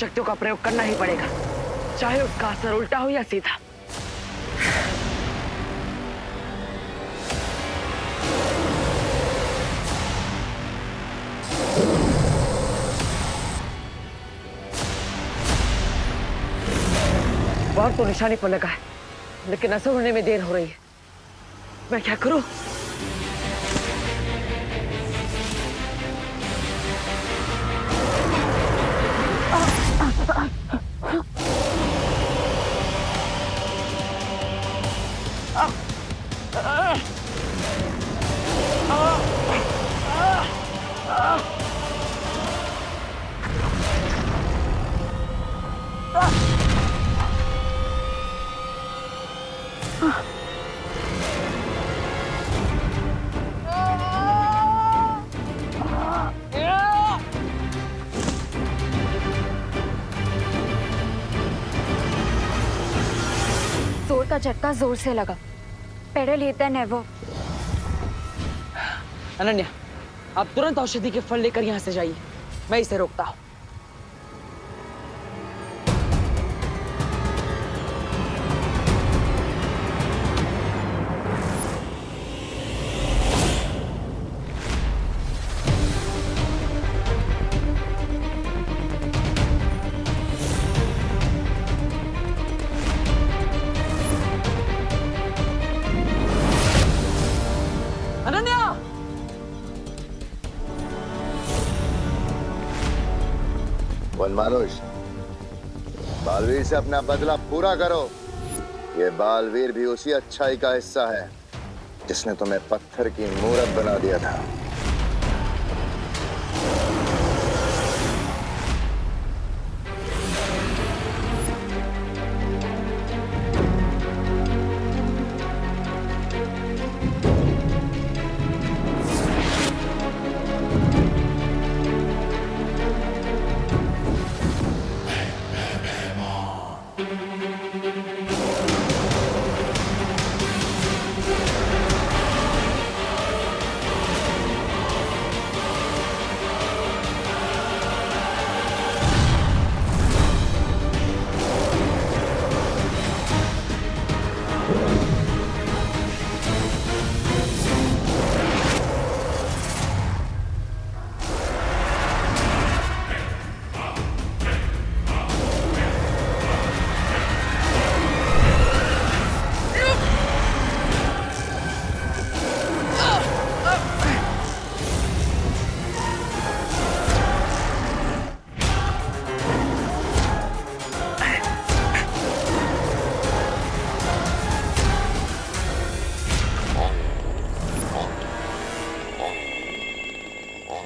शक्तियों का प्रयोग करना ही पड़ेगा, चाहे उसका असर उल्टा हो या सीधा। वार तो निशाने पर लगा है, लेकिन असर होने में देर हो रही है। मैं क्या करूं? जोर का झटका जोर से लगा। पेड़े लेते हैं नेवो। अनन्या, आप तुरंत औषधि के फल लेकर यहाँ से जाइए, मैं इसे रोकता हूँ। अनन्या! वनमानुष, बालवीर से अपना बदला पूरा करो। ये बालवीर भी उसी अच्छाई का हिस्सा है जिसने तुम्हें पत्थर की मूरत बना दिया था।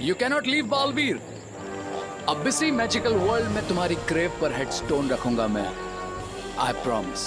You cannot leave Baalveer. अब इसी मैजिकल वर्ल्ड में तुम्हारी ग्रेव पर हेडस्टोन रखूंगा मैं। I promise।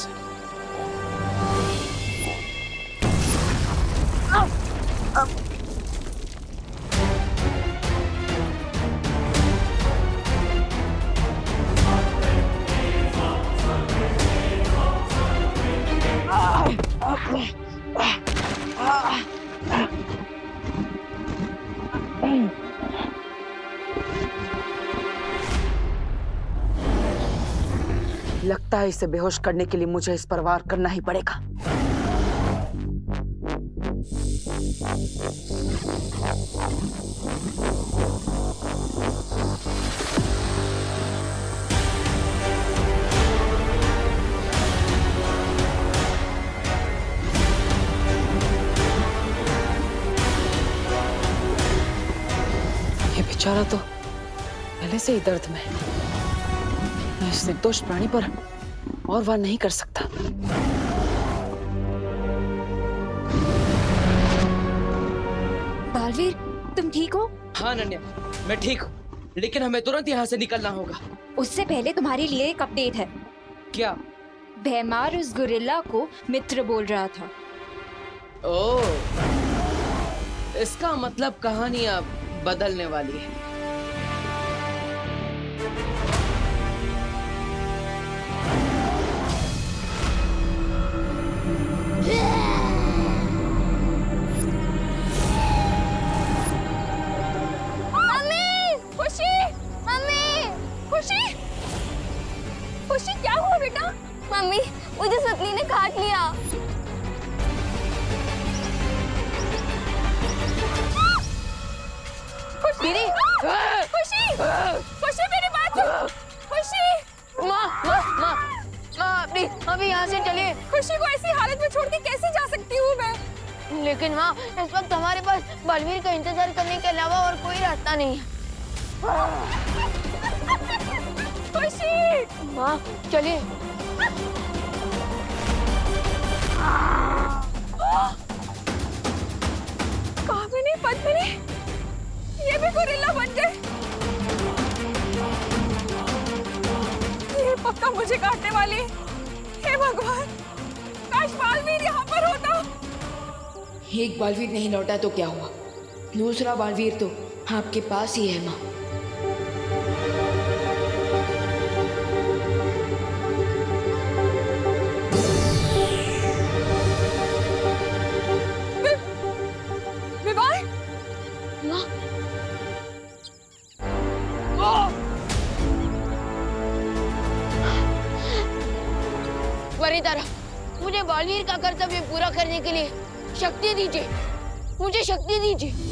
लगता है इसे बेहोश करने के लिए मुझे इस पर वार करना ही पड़ेगा। ये बेचारा तो पहले से ही दर्द में है। मैं इस निर्दोष प्राणी पर और वार नहीं कर सकता। बालवीर, तुम ठीक हो? हाँ अनन्या, मैं ठीक हूँ, लेकिन हमें तुरंत यहाँ से निकलना होगा। उससे पहले तुम्हारे लिए एक अपडेट है। क्या? भैमार उस गुरिल्ला को मित्र बोल रहा था। ओह, इसका मतलब कहानी अब बदलने वाली है। खुशी क्या हुआ बेटा? मम्मी, मुझे सतली ने काट लिया। खुशी, खुशी, खुशी मेरी बात सुन। खुशी, माँ, प्लीज अभी यहाँ से चलिए। खुशी को ऐसी हालत में छोड़ के कैसे जा सकती हूँ मैं? लेकिन माँ, इस वक्त हमारे पास बलवीर का इंतजार करने के अलावा और कोई रास्ता नहीं है। खुशी, माँ चलिए। कामिनी, पद्मिनी, ये भी गोरिल्ला बन गए। ये पक्का मुझे काटने वाली है। हे भगवान, काश बालवीर यहाँ पर होता। एक बालवीर नहीं लौटा तो क्या हुआ, दूसरा बालवीर तो आपके पास ही है माँ। विवाह, माँ, वरिदारा, मुझे बालवीर का कर्तव्य पूरा करने के लिए शक्ति दीजिए, मुझे शक्ति दीजिए।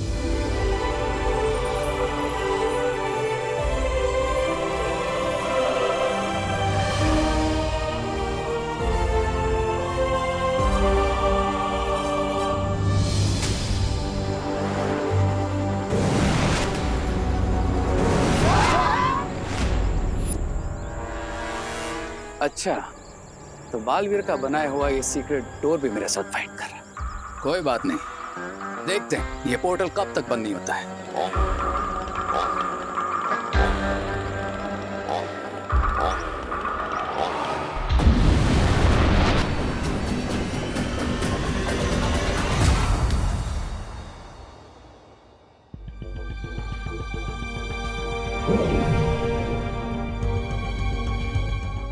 अच्छा, तो बालवीर का बनाया हुआ ये सीक्रेट डोर भी मेरे साथ फाइट कर रहा है। कोई बात नहीं, देखते हैं ये पोर्टल कब तक बंद नहीं होता है।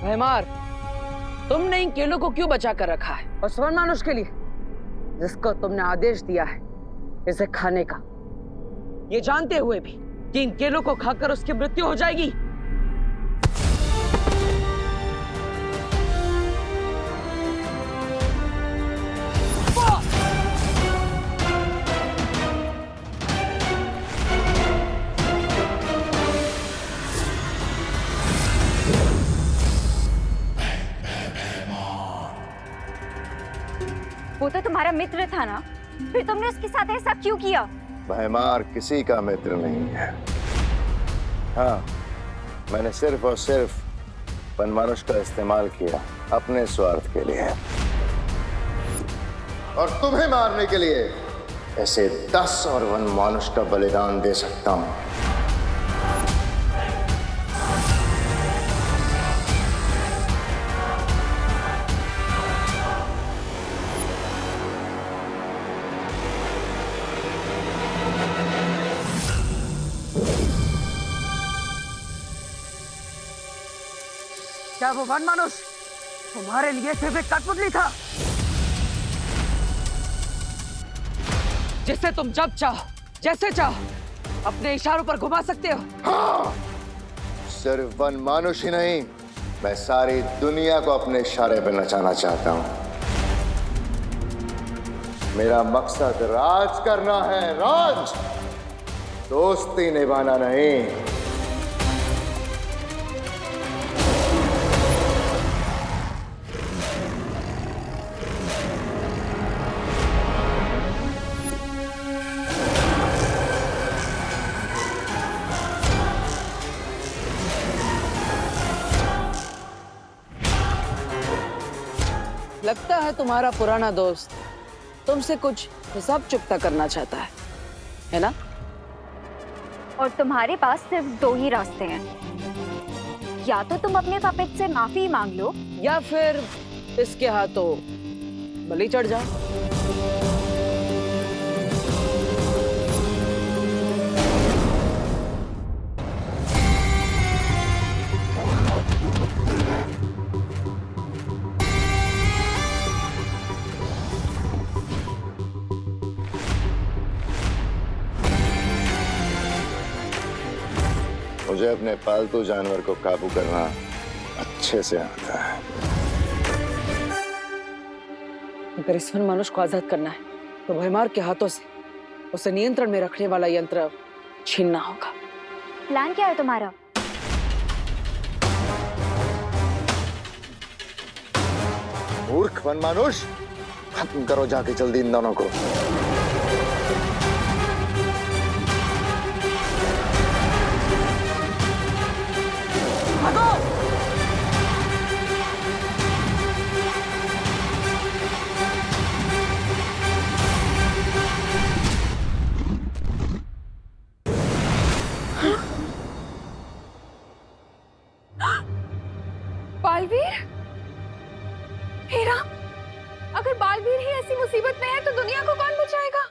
भैमार, तुमने इन केलों को क्यों बचा कर रखा है? और स्वर्ण मानुष के लिए, जिसको तुमने आदेश दिया है इसे खाने का, ये जानते हुए भी कि इन केलों को खाकर उसकी मृत्यु हो जाएगी। वो तो तुम्हारा मित्र था ना, फिर तुमने उसके साथ ऐसा क्यों किया? भयमार किसी का मित्र नहीं है। हाँ, मैंने सिर्फ और सिर्फ वनमानुष का इस्तेमाल किया अपने स्वार्थ के लिए, और तुम्हें मारने के लिए ऐसे 10 और वनमानुष का बलिदान दे सकता हूं। क्या वो वनमानुष तुम्हारे लिए सिर्फ एक कठपुतली था जिसे तुम जब चाहो, जैसे चाहो अपने इशारों पर घुमा सकते हो? हाँ, सिर्फ वनमानुष ही नहीं, मैं सारी दुनिया को अपने इशारे पे नचाना चाहता हूं। मेरा मकसद राज करना है, राज, दोस्ती निभाना नहीं। लगता है तुम्हारा पुराना दोस्त तुमसे कुछ हिसाब चुकता करना चाहता है ना? और तुम्हारे पास सिर्फ 2 ही रास्ते हैं, या तो तुम अपने पापित से माफी मांग लो, या फिर इसके हाथों बलि चढ़ जाओ। मुझे अपने पालतू जानवर को काबू करना अच्छे से आता है। अगर इस वन मानुष को आजाद करना है तो भयमार के हाथों से उसे नियंत्रण में रखने वाला यंत्र छीनना होगा। प्लान क्या है तुम्हारा? मूर्ख वन मानुष, खत्म करो जाके जल्दी इन दोनों को। बालवीर, हेरा, अगर बालवीर ही ऐसी मुसीबत में है तो दुनिया को कौन बचाएगा?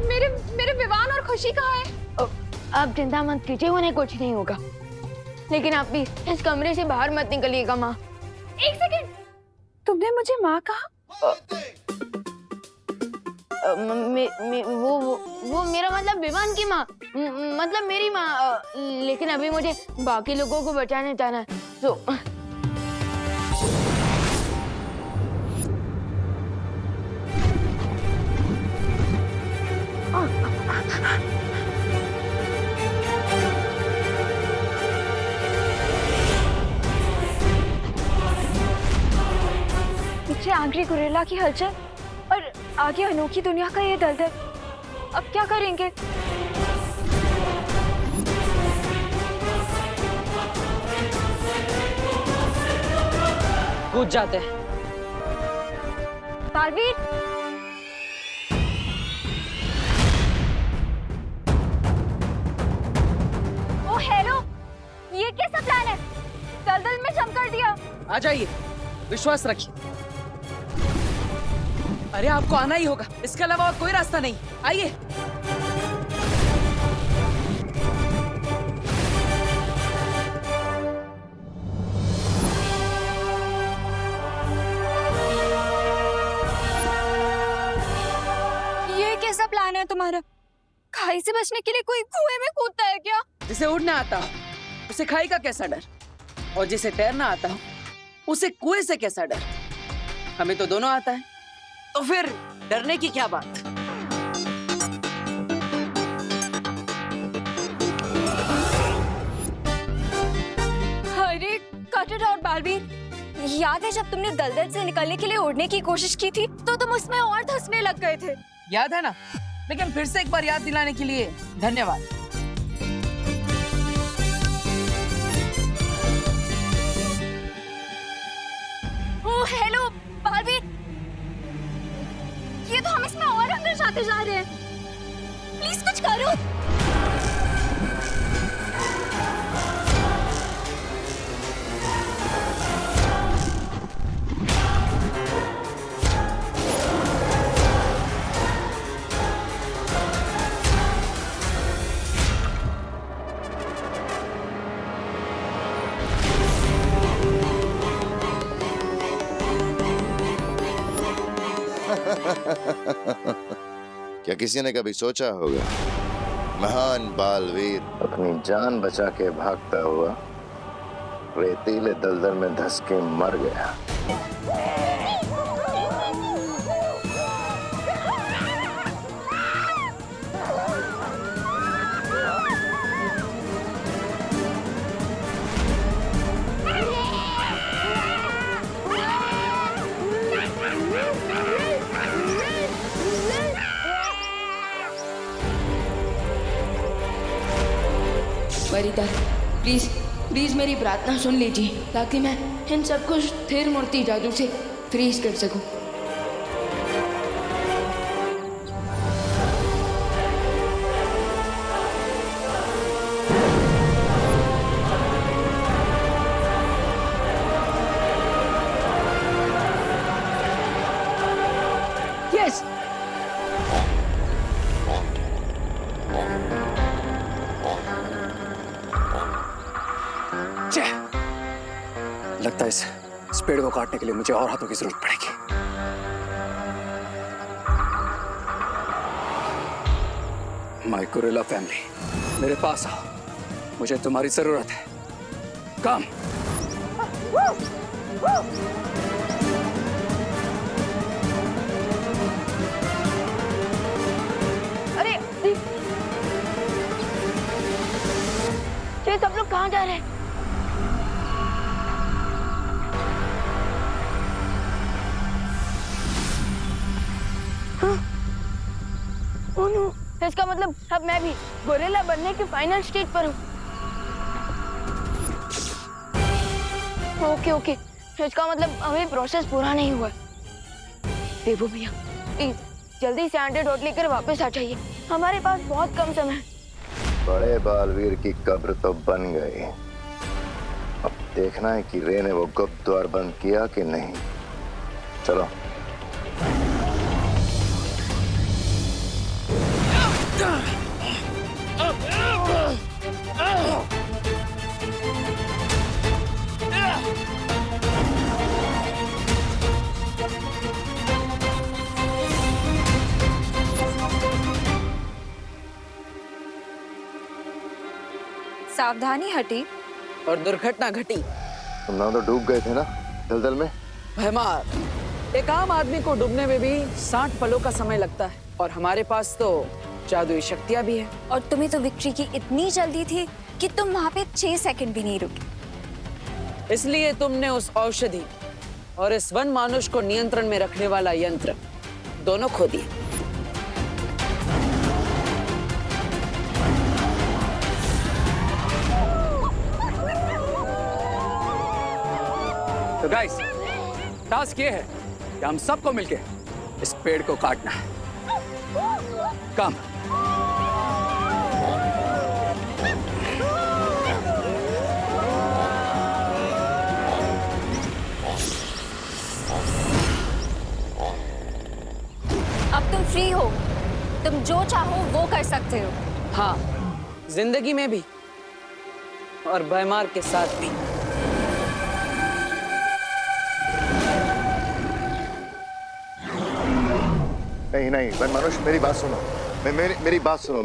मेरे मेरे विवान और खुशी कहाँ है? आप चिंता मत कीजिए, उन्हें कुछ नहीं होगा। लेकिन आप भी इस कमरे से बाहर मत निकलिएगा माँ। एक सेकंड, तुमने मुझे माँ कहा? वो मेरा मतलब विवान की माँ, मतलब मेरी माँ। लेकिन अभी मुझे बाकी लोगों को बचाने जाना है, तो पीछे आंग्री गुरेला की हलचल और आगे अनोखी दुनिया का ये दलदल। अब क्या करेंगे? कूद जाते हैं। बालवीर, ओ हेलो, ये कैसा प्लान है? दलदल में जम कर दिया। आ जाइए, विश्वास रखिए। अरे आपको आना ही होगा, इसके अलावा और कोई रास्ता नहीं। आइए। ये कैसा प्लान है तुम्हारा? खाई से बचने के लिए कोई कुएं में कूदता है क्या? जिसे उड़ना आता हो उसे खाई का कैसा डर, और जिसे तैरना आता हो उसे कुएं से कैसा डर। हमें तो दोनों आता है, तो फिर डरने की क्या बात। अरे कटर और बालवीर, याद है जब तुमने दलदल से निकलने के लिए उड़ने की कोशिश की थी तो तुम उसमें और धंसने लग गए थे। याद है ना? लेकिन फिर से एक बार याद दिलाने के लिए धन्यवाद। ओ हेलो बालवीर, ये तो हम इसमें और अंदर जाते जा रहे हैं। प्लीज कुछ करो। क्या किसी ने कभी सोचा होगा महान बालवीर अपनी जान बचा के भागता हुआ रेतीले दलदल में धंस के मर गया। वरिता, प्लीज प्लीज मेरी प्रार्थना सुन लीजिए ताकि मैं इन सबको स्थिर मूर्ति जादू से फ्रीज कर सकूं। यस। लगता है इस पेड़ को काटने के लिए मुझे और हाथों की जरूरत पड़ेगी। माय गुरिल्ला फैमिली, मेरे पास आओ, मुझे तुम्हारी जरूरत है। कम। अरे ये सब लोग कहाँ जा रहे हैं? ओह नो, इसका मतलब अब मैं भी गोरिल्ला बनने के फाइनल स्टेज पर हूँ। ओके ओके, इसका मतलब अभी प्रोसेस पूरा नहीं हुआ। देवो भैया प्लीज जल्दी से एंटीडोट लेकर वापस आ जाइए, हमारे पास बहुत कम समय है। बड़े बालवीर की कब्र तो बन गई, अब देखना है कि रे ने वो गुप्त द्वार बंद किया कि नहीं। चलो। सावधानी हटी और दुर्घटना घटी। तुम ना तो डूब गए थे ना दलदल में। भैमार, एक आम आदमी को डूबने में भी 60 पलों का समय लगता है, और हमारे पास तो जादुई शक्तियां भी हैं। और तुम्हें तो विक्ट्री की इतनी जल्दी थी कि तुम वहां पे 6 सेकंड भी नहीं रुके। इसलिए तुमने उस औषधि और इस वन मानुष को नियंत्रण में रखने वाला यंत्र दोनों खो दिए। तो गाइस, टास्क ये है कि हम सबको मिलके इस पेड़ को काटना है। कम। अब तुम फ्री हो, तुम जो चाहो वो कर सकते हो। हाँ, जिंदगी में भी और भैमार के साथ भी। नहीं नहीं वन मनुष्य, मेरी बात सुनो। मेरी बात सुनो।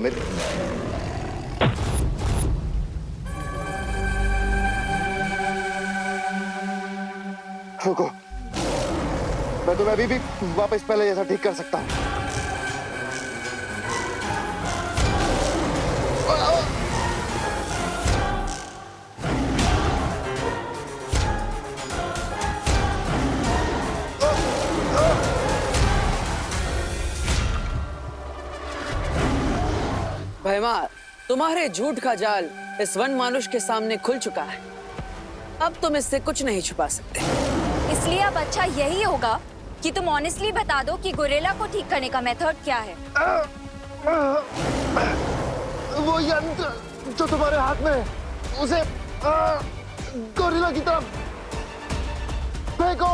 रुको, मैं तुम्हें अभी भी वापस पहले जैसा ठीक कर सकता हूँ। भैमार, तुम्हारे झूठ का जाल इस वन मानुष के सामने खुल चुका है। अब तुम इससे कुछ नहीं छुपा सकते। इसलिए अब अच्छा यही होगा कि तुम ऑनेस्टली बता दो कि गोरिल्ला को ठीक करने का मेथड क्या है। वो यंत्र जो तुम्हारे हाथ में है, उसे गोरिल्ला की तरफ फेंको,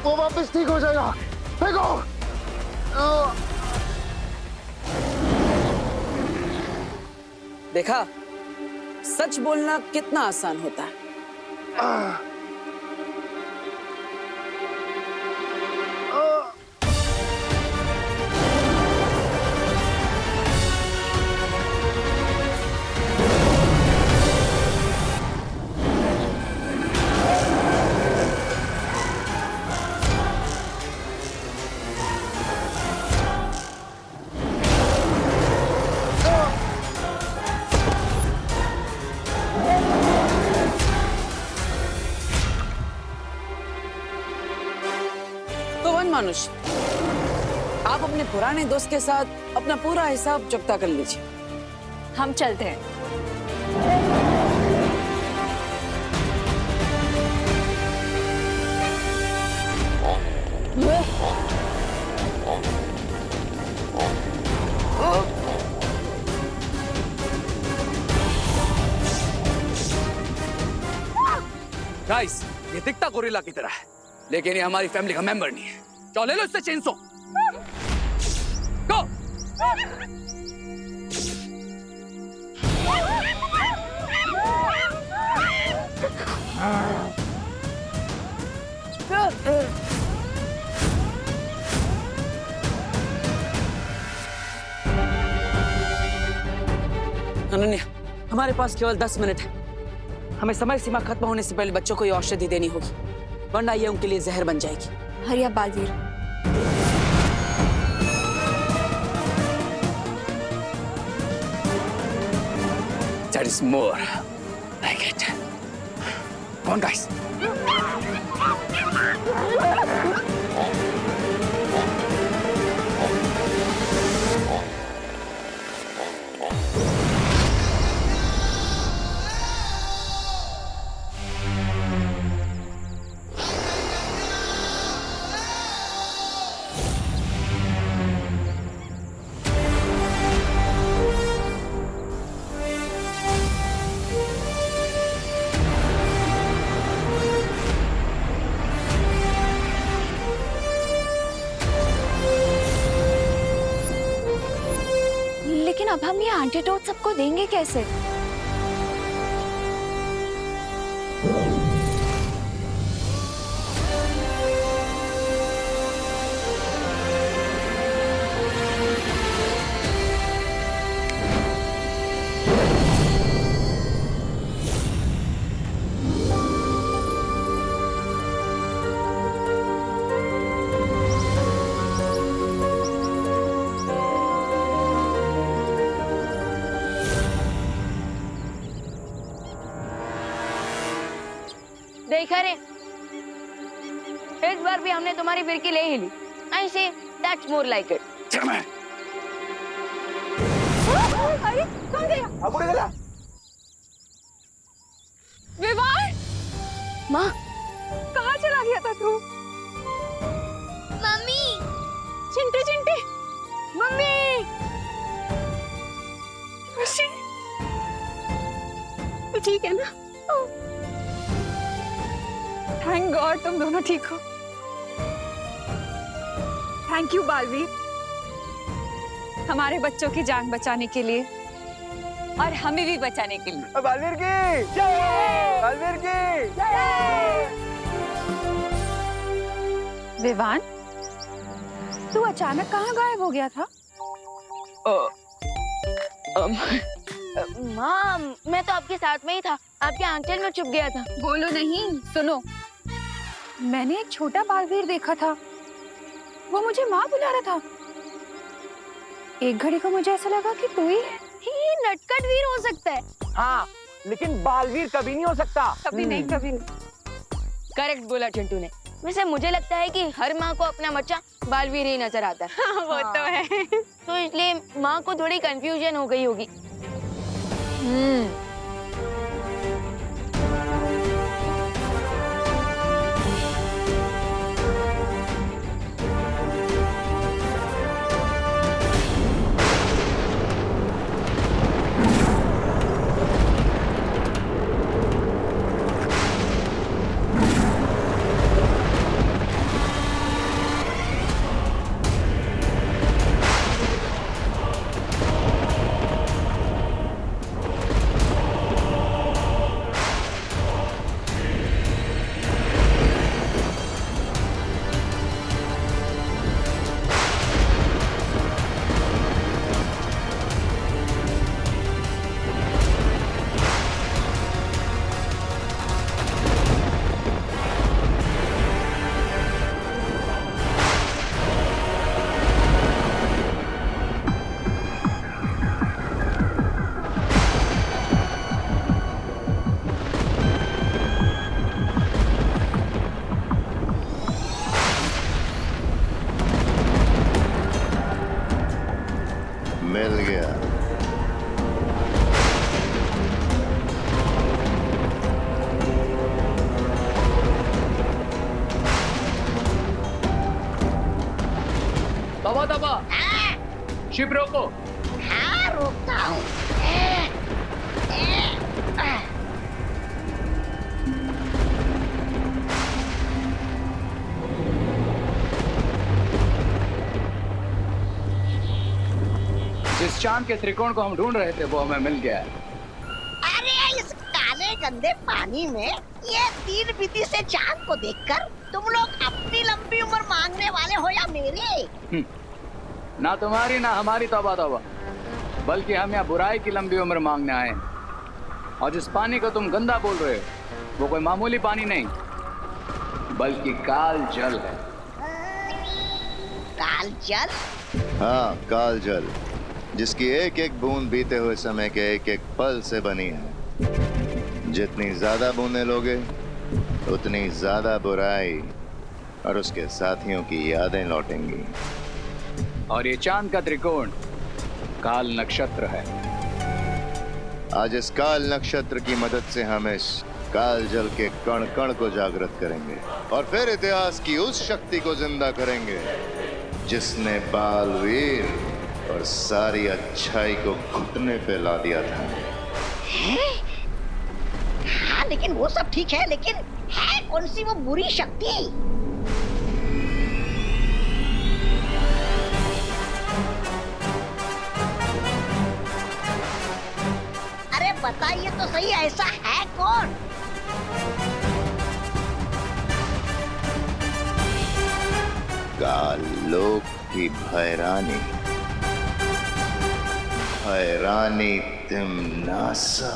वो वापस ठीक हो जाएगा। फेंको। देखा, सच बोलना कितना आसान होता है। मानुष, आप अपने पुराने दोस्त के साथ अपना पूरा हिसाब चुकता कर लीजिए। हम चलते हैं। गाइस, ये दिखता गोरिल्ला की तरह है, लेकिन ये हमारी फैमिली का मेंबर नहीं है। चलो ले लो इससे चेंसो। गो। अनन्या, हमारे पास केवल 10 मिनट है। हमें समय सीमा खत्म होने से पहले बच्चों को ये औषधि देनी होगी, वरना ये उनके लिए जहर बन जाएगी। हरिया Baalveer, That is more like it. Come on, guys. लेकिन अब हम ये एंटीडोट सबको देंगे कैसे? देखा रे, इस बार भी हमने तुम्हारी फिरकी ले ही ली। I say that's more like it. अरे कौन गया? विवान, माँ, कहाँ चला गया था तू? मम्मी, चिंटे चिंटे, मम्मी, खुशी, तू ठीक है ना? थैंक गॉड तुम दोनों ठीक हो। थैंक यू बालवीर, हमारे बच्चों की जान बचाने के लिए और हमें भी बचाने के लिए। बालवीर की जय! बालवीर की जय! विवान, तू अचानक कहाँ गायब हो गया था? माँ, मैं तो आपके साथ में ही था, आपके आंचल में छुप गया था। बोलो नहीं, सुनो, मैंने एक छोटा बालवीर देखा था, वो मुझे माँ बुला रहा था। एक घड़ी को मुझे ऐसा लगा कि तू ही है। ये नटखट वीर हो सकता है। हाँ, लेकिन बालवीर कभी नहीं हो सकता। कभी नहीं, कभी नहीं। करेक्ट बोला चिंटू ने। वैसे मुझे लगता है कि हर माँ को अपना बच्चा बालवीर ही नजर आता है। वो तो है। तो इसलिए माँ को थोड़ी कंफ्यूजन हो गई होगी। मिल गया। दबा दबा, शिप रोको। हाँ, रोकता हूँ। जिस चांद के त्रिकोण को हम ढूंढ रहे थे वो हमें मिल गया है। अरे इस काले गंदे पानी में ये तीन बिंदी से चांद को देखकर तुम लोग अपनी लंबी उम्र मांगने वाले हो या मेरी? ना तुम्हारी ना हमारी, तौबा तौबा, बल्कि हम यहाँ बुराई की लंबी उम्र मांगने आए हैं। और जिस पानी को तुम गंदा बोल रहे हो वो कोई मामूली पानी नहीं बल्कि काल जल है। काल जल? हाँ, काल जल, जिसकी एक एक बूंद बीते हुए समय के एक एक पल से बनी है। जितनी ज्यादा बूंदें लोगे उतनी ज्यादा बुराई और उसके साथियों की यादें लौटेंगी। और ये चांद का त्रिकोण काल नक्षत्र है। आज इस काल नक्षत्र की मदद से हम इस काल जल के कण कण को जागृत करेंगे और फिर इतिहास की उस शक्ति को जिंदा करेंगे जिसने बालवीर और सारी अच्छाई को घुटने पे ला दिया था। हाँ लेकिन वो सब ठीक है, लेकिन है कौन सी वो बुरी शक्ति? अरे बताइए तो सही, ऐसा है कौन? काल लोक की भैरानी, भैरानी तिम्नासा।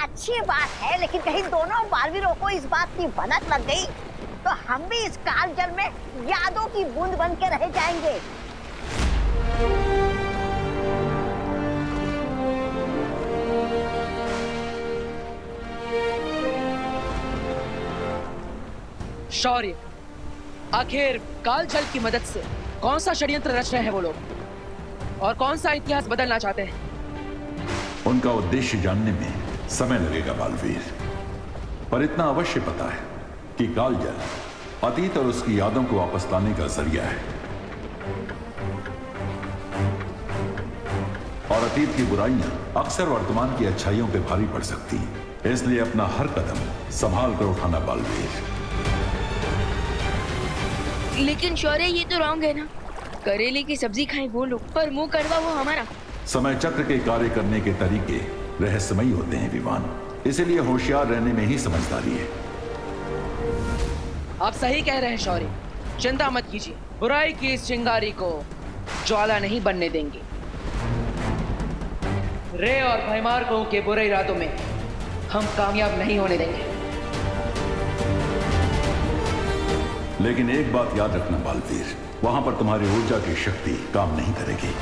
अच्छी बात है, लेकिन कहीं दोनों बालवीरों को इस बात की भनक लग गई तो हम भी इस काल जल में यादों की बूंद बन के रह जाएंगे। शौर्य, आखिर काल जल की मदद से कौन सा षड्यंत्र रच रहे हैं वो लोग और कौन सा इतिहास बदलना चाहते हैं? उनका उद्देश्य जानने में समय लगेगा बालवीर, पर इतना अवश्य पता है कि काल जल अतीत और उसकी यादों को वापस लाने का जरिया है और अतीत की बुराइयां अक्सर वर्तमान की अच्छाइयों पे भारी पड़ सकती हैं। इसलिए अपना हर कदम संभाल कर उठाना बालवीर। लेकिन शौर्य ये तो रॉन्ग है ना, करेले की सब्जी खाए वो लोग पर मुंह कड़वा वो हमारा। समय चक्र के कार्य करने के तरीके रहस्यमयी होते हैं विवान, इसीलिए होशियार रहने में ही समझदारी है। आप सही कह रहे हैं शौर्य, चिंता मत कीजिए, बुराई की इस चिंगारी को ज्वाला नहीं बनने देंगे। रे और भयमार्गों के बुरे इरादों में हम कामयाब नहीं होने देंगे। लेकिन एक बात याद रखना बालवीर, वहां पर तुम्हारी ऊर्जा की शक्ति काम नहीं करेगी,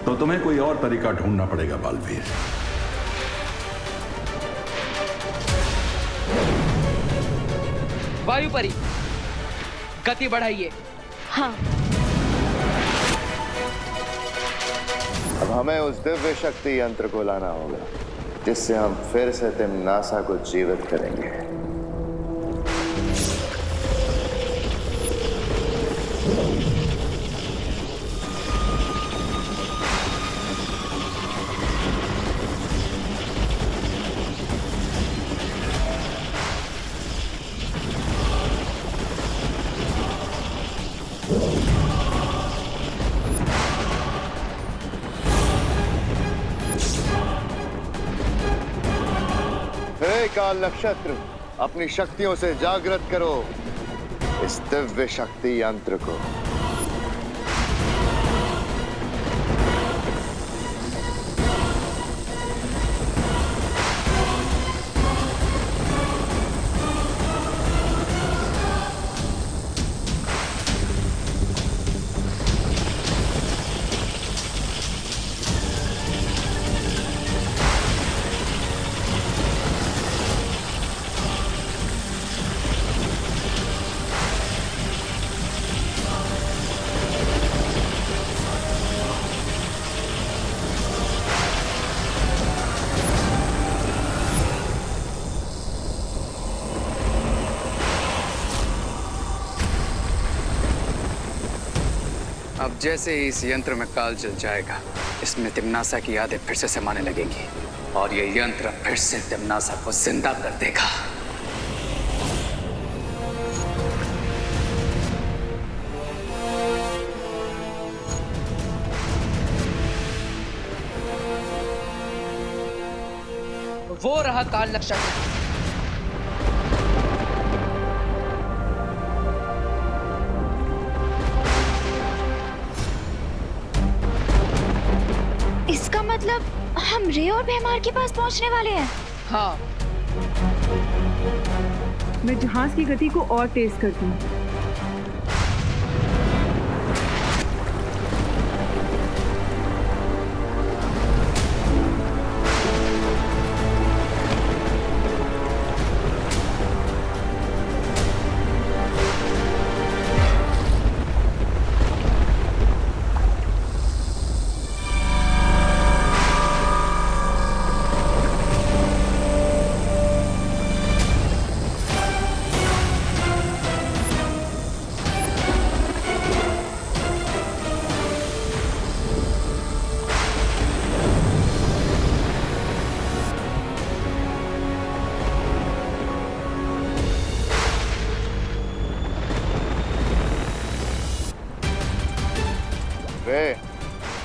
तो तुम्हें कोई और तरीका ढूंढना पड़ेगा बालवीर। वायुपरी, गति बढ़ाइए। हाँ। अब हमें उस दिव्य शक्ति यंत्र को लाना होगा जिससे हम फिर से तिम्नासा को जीवित करेंगे। हे काल नक्षत्र, अपनी शक्तियों से जागृत करो इस दिव्य शक्ति यंत्र को। जैसे ही इस यंत्र में काल जल जाएगा, इसमें तिम्नासा की यादें फिर से समाने लगेंगी और ये यंत्र फिर से तिम्नासा को जिंदा कर देगा। वो रहा काल नक्षत्र। इसका मतलब हम रे और भैमार के पास पहुंचने वाले हैं। हाँ, मैं जहाज की गति को और तेज करती हूँ।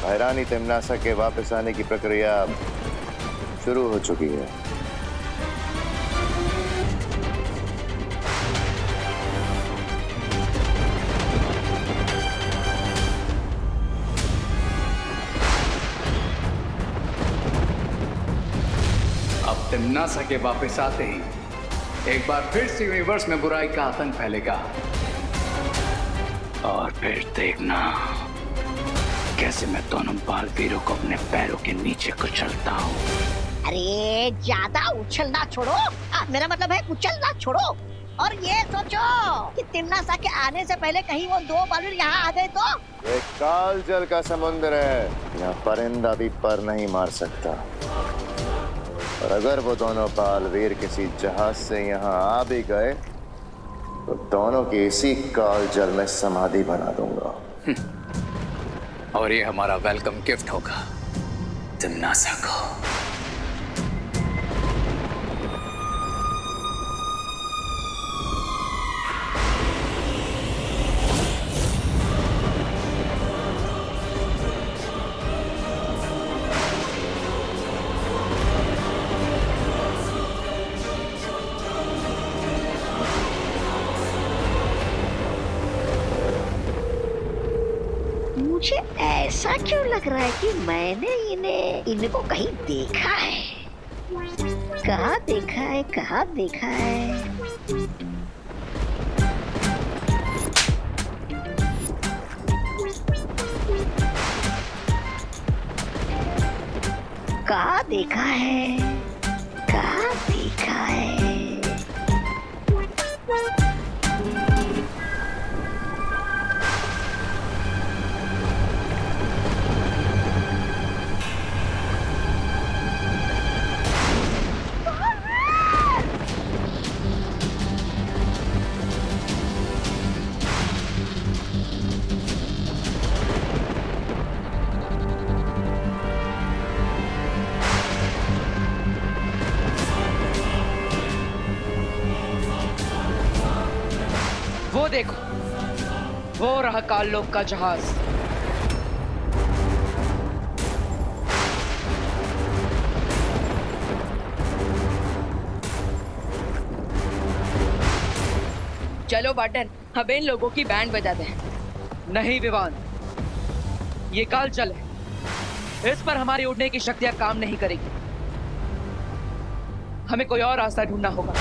हैरानी तिम्नासा के वापस आने की प्रक्रिया शुरू हो चुकी है। अब तिम्नासा के वापस आते ही एक बार फिर से यूनिवर्स में बुराई का आतंक फैलेगा और फिर देखना कैसे मैं दोनों बालवीरों को अपने पैरों के नीचे कुचलता हूँ। अरे ज्यादा उछलना छोड़ो, मेरा मतलब है कुचलना छोड़ो और ये सोचो कि तिम्नासा के आने से पहले कहीं वो दो बालवीर यहाँ आ गए तो। ये काल जल का समुद्र है, यहाँ परिंदा भी पर नहीं मार सकता। और अगर वो दोनों बालवीर किसी जहाज से यहाँ आ भी गए तो दोनों की इसी काल जल में समाधि बना दूंगा। और ये हमारा वेलकम गिफ्ट होगा तिम्नासा को। मुझे ऐसा क्यों लग रहा है कि मैंने इनको कहीं देखा है। कहाँ देखा है, कहाँ देखा है? कहाँ देखा है, कहाँ देखा है? वो देखो, वो रहा काललोक का जहाज। चलो बाटन, अब इन लोगों की बैंड बजा दें। नहीं विवान, ये काल जल है, इस पर हमारी उड़ने की शक्तियां काम नहीं करेगी। हमें कोई और रास्ता ढूंढना होगा।